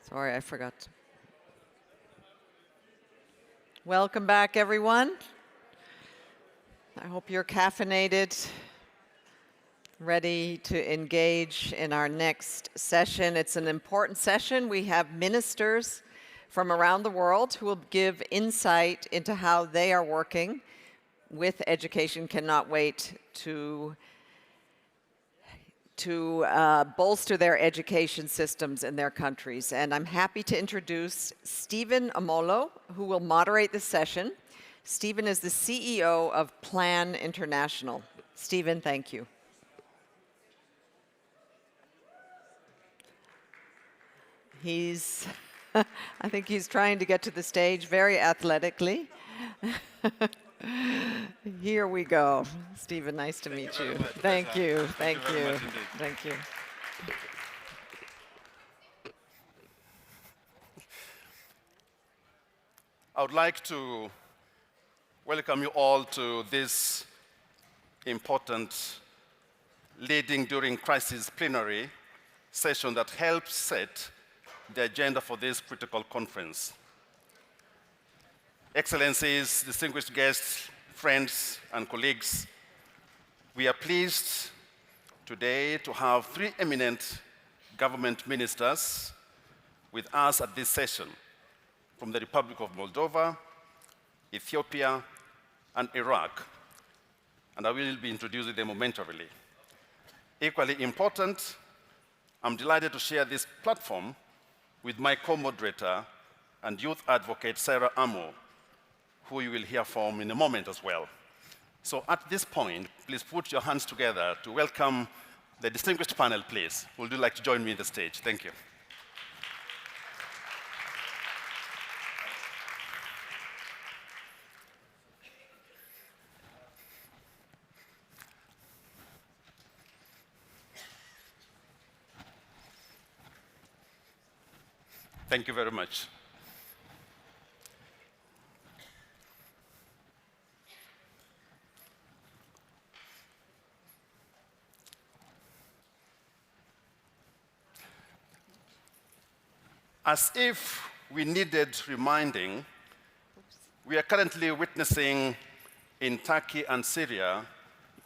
Sorry, I forgot. Welcome back, everyone. I hope you're caffeinated, ready to engage in our next session. It's an important session. We have ministers from around the world who will give insight into how they are working with education. Cannot wait to bolster their education systems in their countries. And I'm happy to introduce Stephen Omollo, who will moderate this session. Stephen is the CEO of Plan International. Stephen, thank you. I think he's trying to get to the stage very athletically. Here we go. Stephen, nice to meet you. Thank you. Thank you. Thank you. I would like to welcome you all to this important Leading During Crisis plenary session that helps set the agenda for this critical conference. Excellencies, distinguished guests, friends, and colleagues, we are pleased today to have three eminent government ministers with us at this session from the Republic of Moldova, Ethiopia, and Iraq, and I will be introducing them momentarily. Equally important, I'm delighted to share this platform with my co-moderator and youth advocate, Sarah Amo, who you will hear from in a moment as well. So at this point, please put your hands together to welcome the distinguished panel, please. Would you like to join me on the stage? Thank you. Thank you very much. As if we needed reminding, we are currently witnessing in Turkey and Syria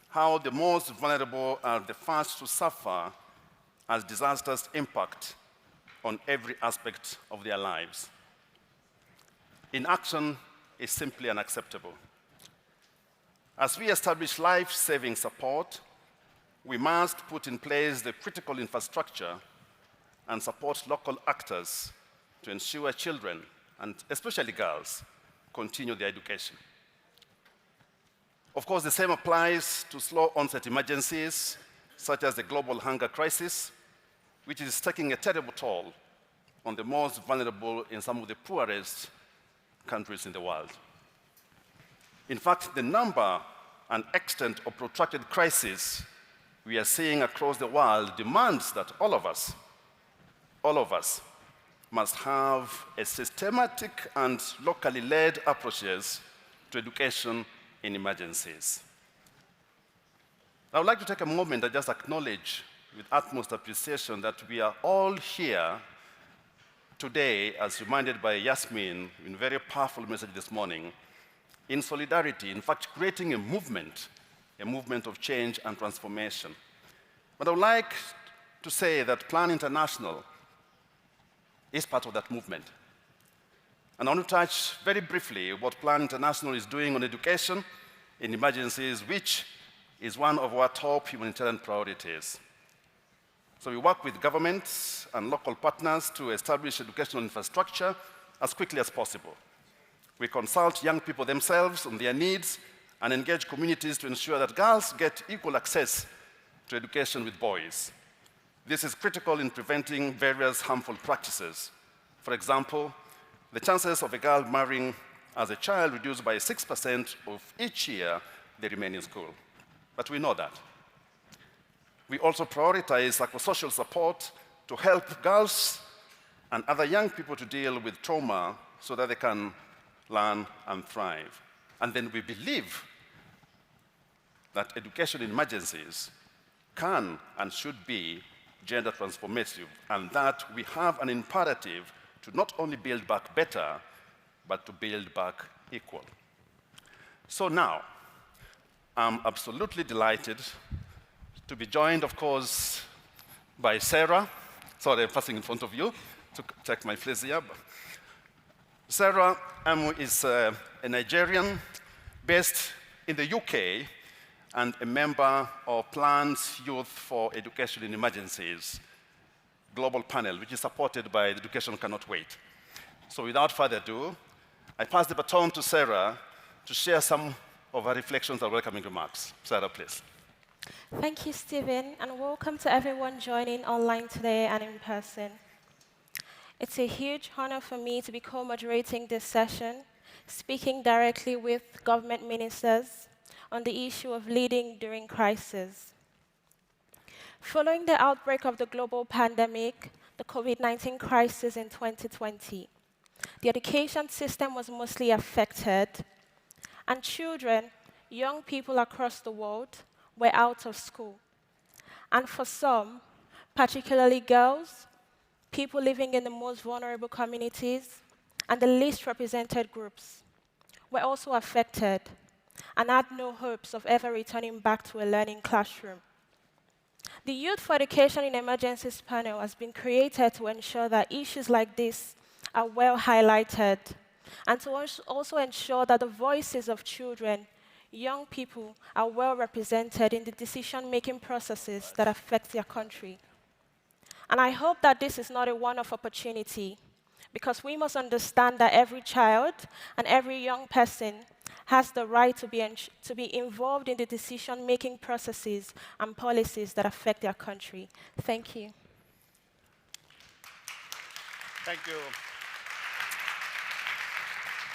how the most vulnerable are the first to suffer as disasters impact on every aspect of their lives. Inaction is simply unacceptable. As we establish life-saving support, we must put in place the critical infrastructure and support local actors to ensure children, and especially girls, continue their education. Of course, the same applies to slow onset emergencies, such as the global hunger crisis, which is taking a terrible toll on the most vulnerable in some of the poorest countries in the world. In fact, the number and extent of protracted crises we are seeing across the world demands that all of us must have a systematic and locally led approaches to education in emergencies. I would like to take a moment and just acknowledge with utmost appreciation that we are all here today, as reminded by Yasmin in a very powerful message this morning, in solidarity, in fact, creating a movement of change and transformation. But I would like to say that Plan International is part of that movement. And I want to touch very briefly what Plan International is doing on education in emergencies, which is one of our top humanitarian priorities. So we work with governments and local partners to establish educational infrastructure as quickly as possible. We consult young people themselves on their needs and engage communities to ensure that girls get equal access to education with boys. This is critical in preventing various harmful practices. For example, the chances of a girl marrying as a child reduced by 6% of each year they remain in school. But we know that. We also prioritize psychosocial support to help girls and other young people to deal with trauma so that they can learn and thrive. And then we believe that education in emergencies can and should be gender transformative, and that we have an imperative to not only build back better, but to build back equal. So now, I'm absolutely delighted to be joined, of course, by Sarah. Sorry, I'm passing in front of you to check my place here. Sarah is a Nigerian based in the UK and a member of Planned Youth for Education in Emergencies global panel, which is supported by Education Cannot Wait. So without further ado, I pass the baton to Sarah to share some of her reflections and welcoming remarks. Sarah, please. Thank you, Stephen, and welcome to everyone joining online today and in person. It's a huge honor for me to be co-moderating this session, speaking directly with government ministers on the issue of leading during crisis. Following the outbreak of the global pandemic, the COVID-19 crisis in 2020, the education system was mostly affected, and children, young people across the world, were out of school. And for some, particularly girls, people living in the most vulnerable communities, and the least represented groups, were also affected and had no hopes of ever returning back to a learning classroom. The Youth for Education in Emergencies panel has been created to ensure that issues like this are well highlighted, and to also ensure that the voices of children, young people, are well represented in the decision-making processes that affect their country. And I hope that this is not a one-off opportunity, because we must understand that every child and every young person has the right to be involved in the decision-making processes and policies that affect their country. Thank you. Thank you.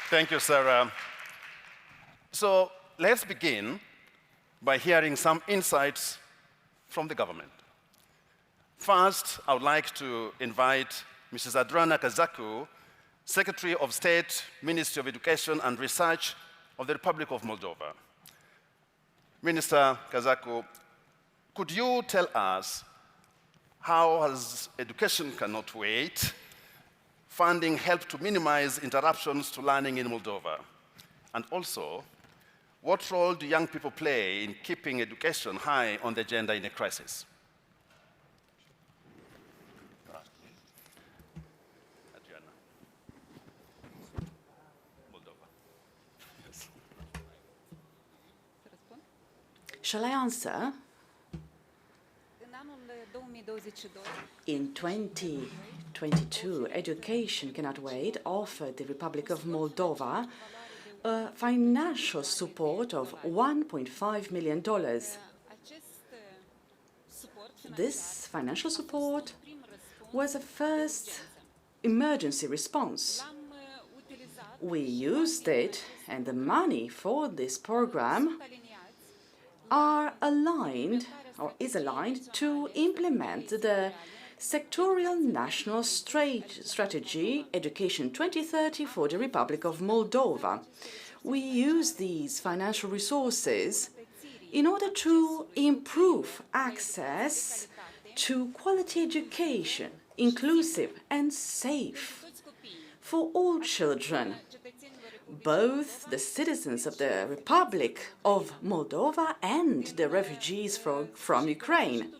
Thank you, Sarah. So let's begin by hearing some insights from the government. First, I would like to invite Mrs. Adriana Cazacu, Secretary of State, Ministry of Education and Research of the Republic of Moldova. Minister Cazacu, could you tell us how has Education Cannot Wait funding helped to minimize interruptions to learning in Moldova? And also, what role do young people play in keeping education high on the agenda in a crisis? Adriana. Moldova. Yes. Shall I answer? In 2022, Education Cannot Wait offered the Republic of Moldova financial support of $1.5 million. This financial support was a first emergency response. We used it, and the money for this program is aligned to implement the sectorial national strategy Education 2030 for the Republic of Moldova. We use these financial resources in order to improve access to quality education, inclusive and safe for all children, both the citizens of the Republic of Moldova and the refugees from Ukraine.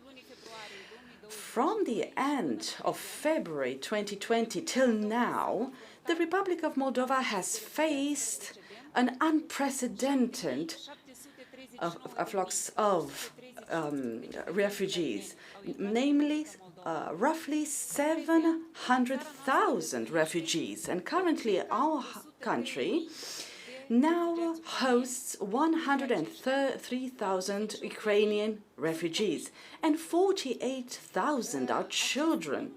From the end of February 2020 till now, the Republic of Moldova has faced an unprecedented afflux of refugees, namely roughly 700,000 refugees. And currently our country now hosts 103,000 Ukrainian refugees, and 48,000 are children.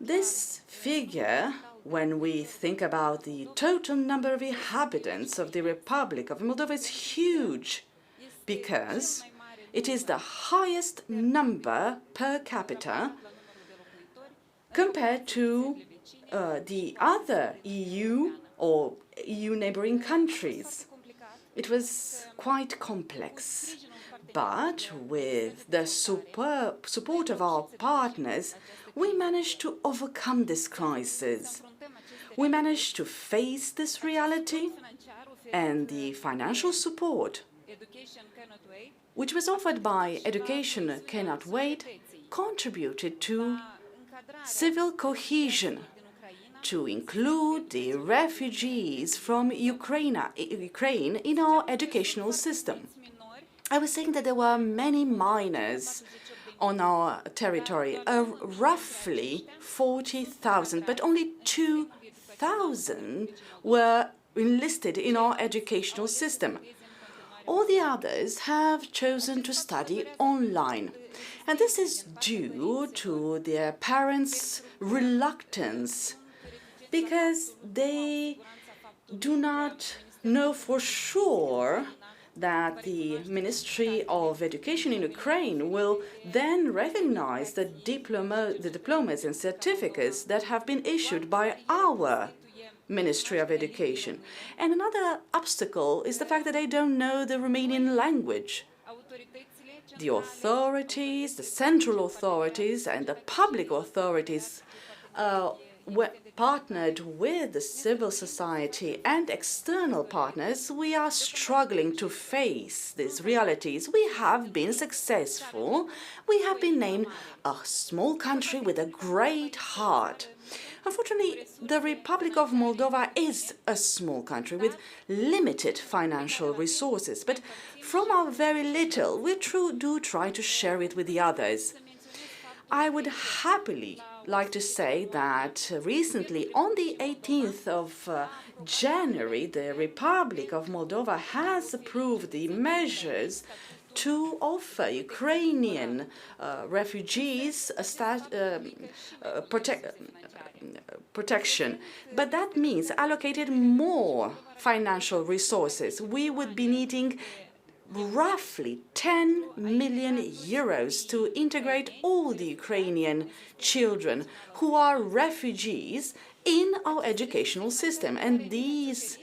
This figure, when we think about the total number of inhabitants of the Republic of Moldova, is huge, because it is the highest number per capita compared to the other EU or EU neighboring countries. It was quite complex, But with the support of our partners, we managed to overcome this crisis. We managed to face this reality, and the financial support, which was offered by Education Cannot Wait, contributed to civil cohesion, to include the refugees from Ukraine in our educational system. I was saying that there were many minors on our territory, roughly 40,000, but only 2,000 were enlisted in our educational system. All the others have chosen to study online. And this is due to their parents' reluctance, because they do not know for sure that the Ministry of Education in Ukraine will then recognize the diplomas and certificates that have been issued by our Ministry of Education. And another obstacle is the fact that they don't know the Romanian language. The authorities, the central authorities and the public authorities were partnered with the civil society and external partners. We are struggling to face these realities. We have been successful. We have been named a small country with a great heart. Unfortunately, the Republic of Moldova is a small country with limited financial resources, but from our very little, we do try to share it with the others. I would happily like to say that recently, on the 18th of January, the Republic of Moldova has approved the measures to offer Ukrainian refugees protection. But that means allocated more financial resources. We would be needing roughly 10 million euros to integrate all the Ukrainian children who are refugees in our educational system. And these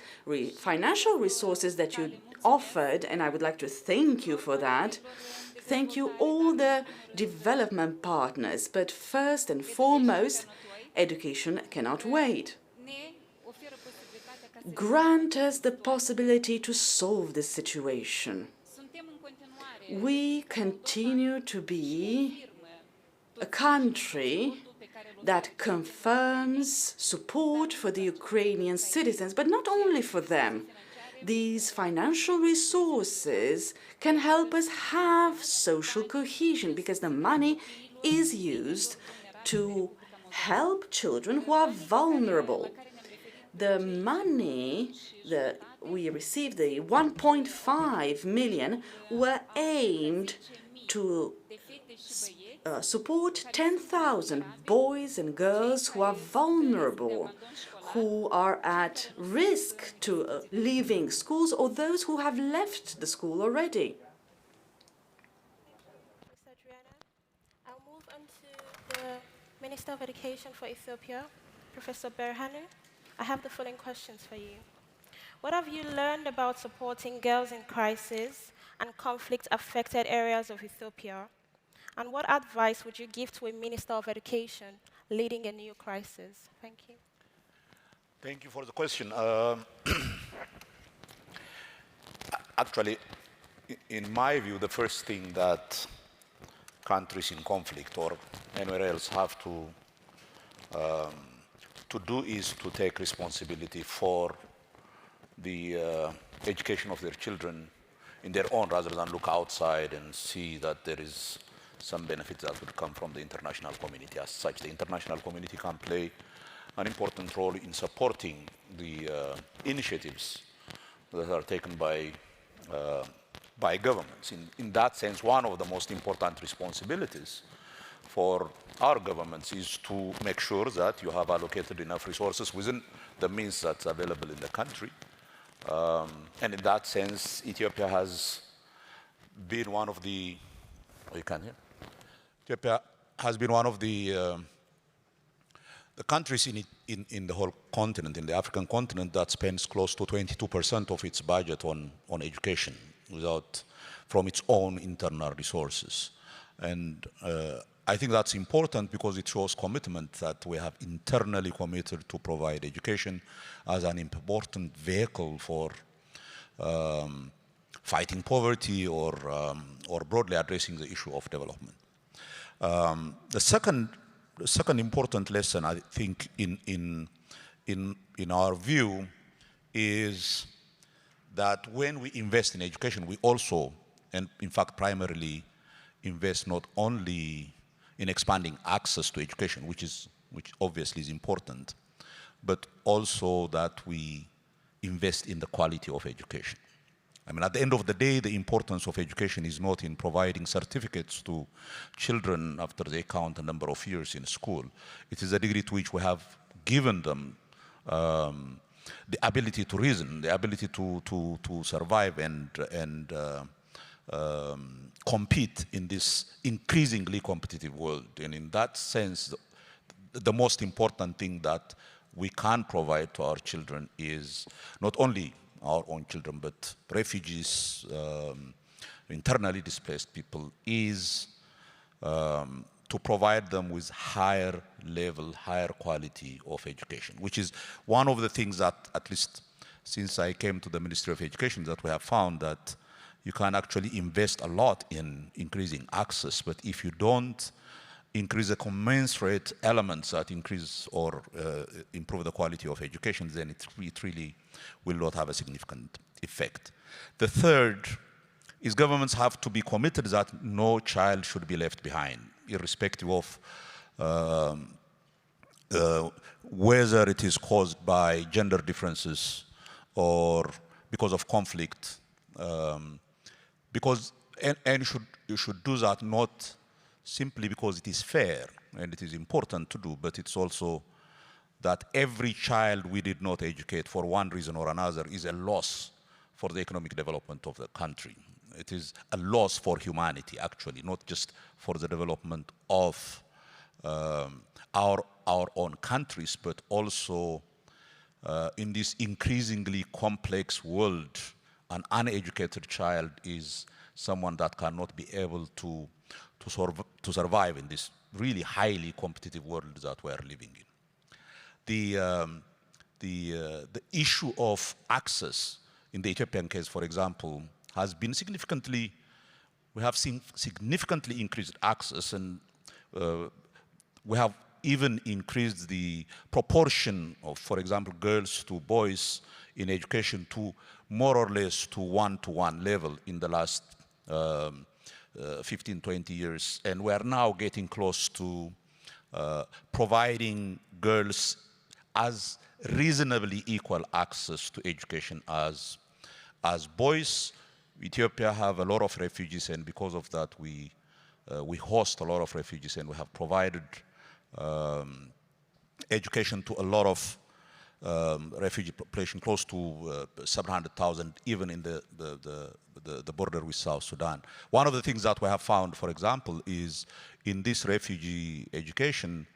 financial resources that you offered, and I would like to thank you for that. Thank you all the development partners, but first and foremost, Education Cannot Wait. Grant us the possibility to solve this situation. We continue to be a country that confirms support for the Ukrainian citizens, but not only for them. These financial resources can help us have social cohesion, because the money is used to help children who are vulnerable. The money that we received, the 1.5 million, were aimed to support 10,000 boys and girls who are vulnerable, who are at risk to leaving schools, or those who have left the school already. Ms. Adriana, I'll move on to the Minister of Education for Ethiopia, Professor Berhanu. I have the following questions for you. What have you learned about supporting girls in crisis and conflict-affected areas of Ethiopia? And what advice would you give to a Minister of Education leading a new crisis? Thank you. Thank you for the question. Actually, in my view, the first thing that countries in conflict or anywhere else have to do is to take responsibility for the education of their children in their own, rather than look outside and see that there is some benefit that would come from the international community. As such, the international community can play an important role in supporting the initiatives that are taken by governments. In that sense, one of the most important responsibilities for our governments is to make sure that you have allocated enough resources within the means that's available in the country. And in that sense, Ethiopia has been one of the, Ethiopia has been one of the countries in the whole continent, in the African continent, that spends close to 22% of its budget on education. from its own internal resources. And I think that's important because it shows commitment that we have internally committed to provide education as an important vehicle for fighting poverty or broadly addressing the issue of development. The second important lesson, I think, in our view, is that when we invest in education, we also, and in fact primarily, invest not only in expanding access to education, which obviously is important, but also that we invest in the quality of education. I mean, at the end of the day, the importance of education is not in providing certificates to children after they count a number of years in school. It is the degree to which we have given them the ability to reason, the ability to survive and compete in this increasingly competitive world. And in that sense, the most important thing that we can provide to our children is not only our own children, but refugees, internally displaced people, is to provide them with higher level, higher quality of education, which is one of the things that, at least since I came to the Ministry of Education, that we have found that you can actually invest a lot in increasing access, but if you don't increase the commensurate elements that increase or improve the quality of education, then it really will not have a significant effect. The third is governments have to be committed that no child should be left behind, irrespective of whether it is caused by gender differences or because of conflict. You should do that not simply because it is fair and it is important to do, but it's also that every child we did not educate for one reason or another is a loss for the economic development of the country. It is a loss for humanity, actually, not just for the development of our own countries, but also in this increasingly complex world, an uneducated child is someone that cannot be able to survive in this really highly competitive world that we are living in. The issue of access in the Ethiopian case, for example, has been we have seen significantly increased access, and we have even increased the proportion of, for example, girls to boys in education to more or less to one-to-one level in the last 15, 20 years. And we are now getting close to providing girls as reasonably equal access to education as boys. Ethiopia have a lot of refugees, and because of that, we host a lot of refugees, and we have provided education to a lot of refugee population, close to 700,000, even in the border with South Sudan. One of the things that we have found, for example, is in this refugee education,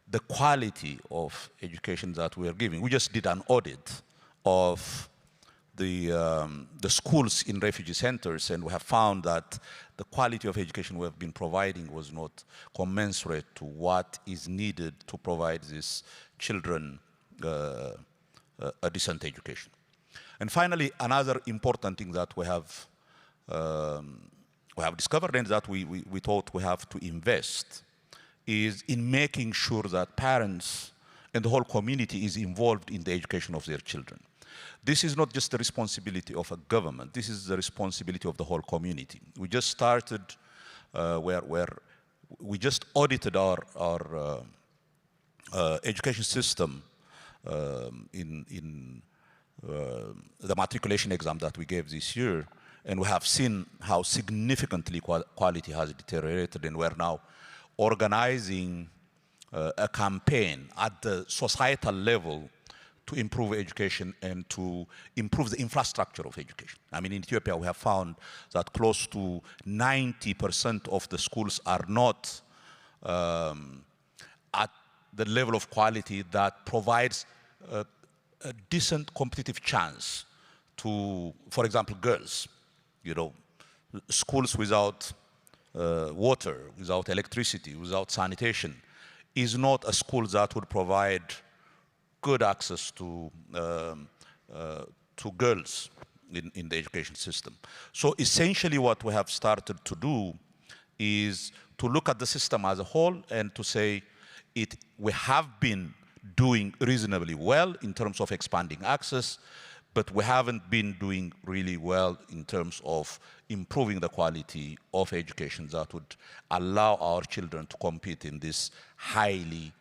the quality of education that we are giving. We just did an audit of the schools in refugee centers, and we have found that the quality of education we have been providing was not commensurate to what is needed to provide these children a decent education. And finally, another important thing that we have discovered and that we thought we have to invest is in making sure that parents and the whole community is involved in the education of their children. This is not just the responsibility of a government, this is the responsibility of the whole community. We just started where we just audited our education system in the matriculation exam that we gave this year, and we have seen how significantly quality has deteriorated, and we're now organizing a campaign at the societal level to improve education and to improve the infrastructure of education. I mean, in Ethiopia, we have found that close to 90% of the schools are not at the level of quality that provides a decent competitive chance to, for example, girls. you know, schools without water, without electricity, without sanitation, is not a school that would provide good access to girls in the education system. So essentially what we have started to do is to look at the system as a whole and to say we have been doing reasonably well in terms of expanding access, but we haven't been doing really well in terms of improving the quality of education that would allow our children to compete in this highly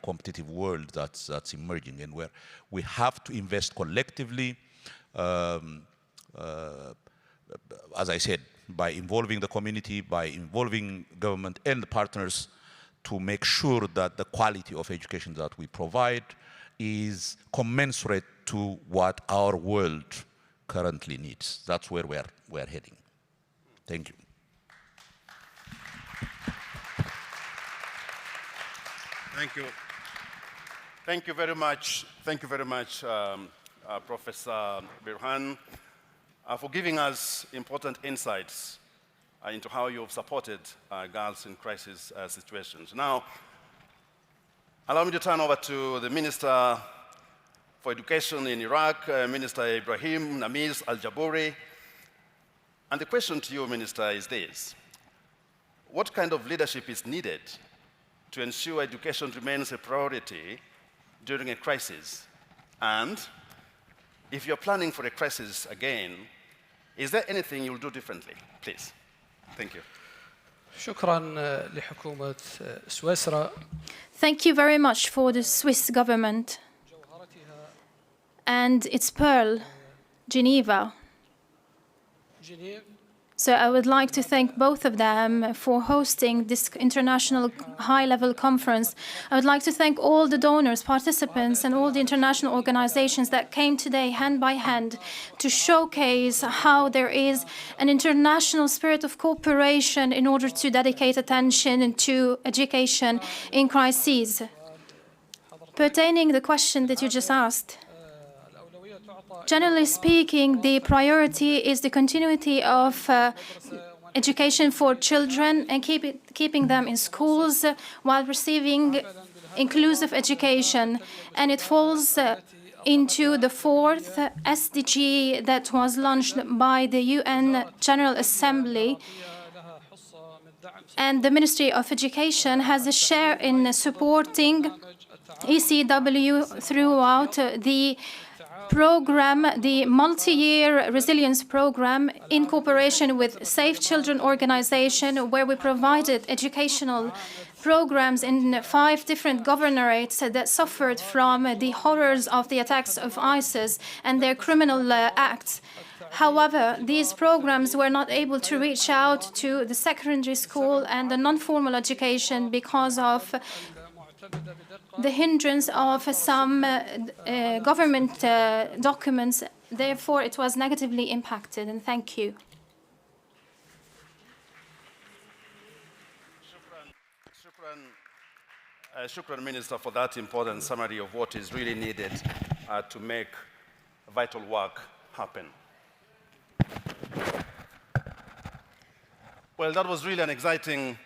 competitive world that's emerging, and where we have to invest collectively, as I said, by involving the community, by involving government and the partners, to make sure that the quality of education that we provide is commensurate to what our world currently needs. That's where we're heading. Thank you. Thank you. Thank you very much. Thank you very much, Professor Berhanu, for giving us important insights into how you've supported girls in crisis situations. Now, allow me to turn over to the Minister for Education in Iraq, Minister Ibrahim, Namis, Al-Jubouri. And the question to you, Minister, is this: what kind of leadership is needed to ensure education remains a priority during a crisis? And if you're planning for a crisis again, is there anything you'll do differently? Please. Thank you. شكراً لحكومة سويسرا. Thank you very much for the Swiss government and its pearl, Geneva. So I would like to thank both of them for hosting this international high-level conference. I would like to thank all the donors, participants, and all the international organizations that came today hand by hand to showcase how there is an international spirit of cooperation in order to dedicate attention to education in crises. Pertaining the question that you just asked, generally speaking, the priority is the continuity of education for children and keeping them in schools while receiving inclusive education. And it falls into the fourth SDG that was launched by the UN General Assembly. And the Ministry of Education has a share in supporting ECW throughout the program, the multi-year resilience program, in cooperation with Safe Children organization, where we provided educational programs in 5 different governorates that suffered from the horrors of the attacks of ISIS and their criminal acts. However, these programs were not able to reach out to the secondary school and the non-formal education because of the hindrance of some government documents. Therefore, it was negatively impacted, and thank you. Shukran, Minister, for that important summary of what is really needed to make vital work happen. Well, that was really an exciting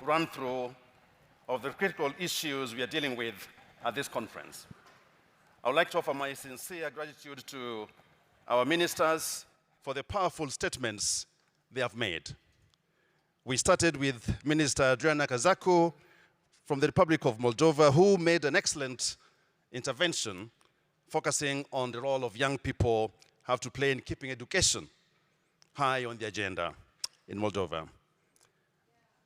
run-through of the critical issues we are dealing with at this conference. I would like to offer my sincere gratitude to our ministers for the powerful statements they have made. We started with Minister Adriana Cazacu from the Republic of Moldova, who made an excellent intervention focusing on the role of young people have to play in keeping education high on the agenda in Moldova.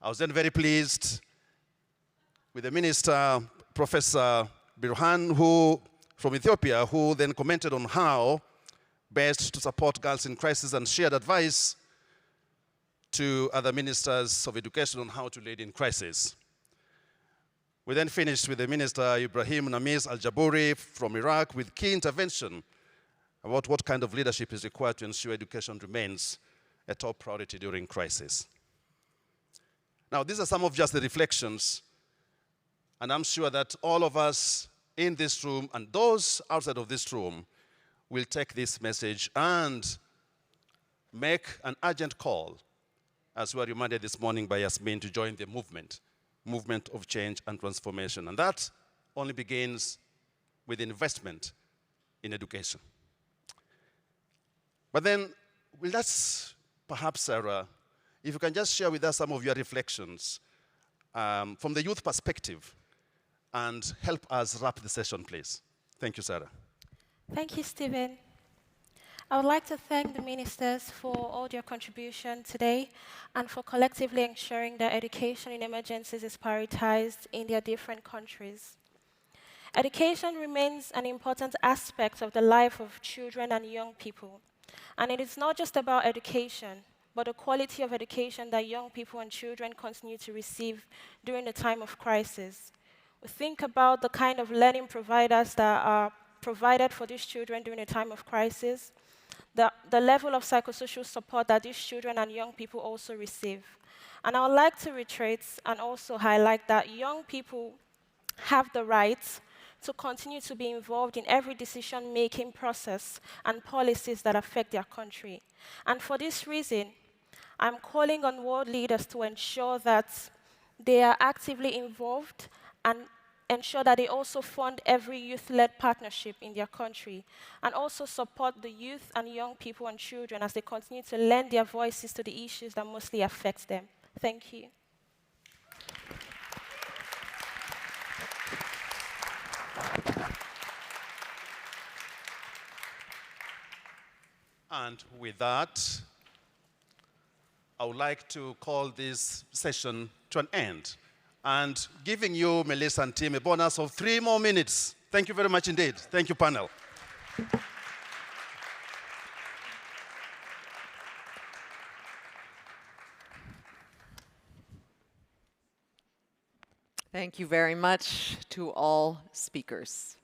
I was then very pleased with the minister, Professor Berhanu, from Ethiopia, who then commented on how best to support girls in crisis and shared advice to other ministers of education on how to lead in crisis. We then finished with the minister, Ibrahim, Namis, Al-Jubouri from Iraq, with key intervention about what kind of leadership is required to ensure education remains a top priority during crisis. Now, these are some of just the reflections, and I'm sure that all of us in this room and those outside of this room will take this message and make an urgent call, as we were reminded this morning by Yasmin, to join the movement of change and transformation. And that only begins with investment in education. But then, let's perhaps, Sarah, if you can just share with us some of your reflections from the youth perspective and help us wrap the session, please. Thank you, Sarah. Thank you, Stephen. I would like to thank the ministers for all their contribution today and for collectively ensuring that education in emergencies is prioritized in their different countries. Education remains an important aspect of the life of children and young people. And it is not just about education, but the quality of education that young people and children continue to receive during the time of crisis. We think about the kind of learning providers that are provided for these children during a time of crisis, the level of psychosocial support that these children and young people also receive. And I would like to reiterate and also highlight that young people have the right to continue to be involved in every decision-making process and policies that affect their country. And for this reason, I'm calling on world leaders to ensure that they are actively involved and ensure that they also fund every youth-led partnership in their country, and also support the youth and young people and children as they continue to lend their voices to the issues that mostly affect them. Thank you. And with that, I would like to call this session to an end, and giving you, Melissa and team, a bonus of 3 more minutes. Thank you very much indeed. Thank you, panel. Thank you very much to all speakers.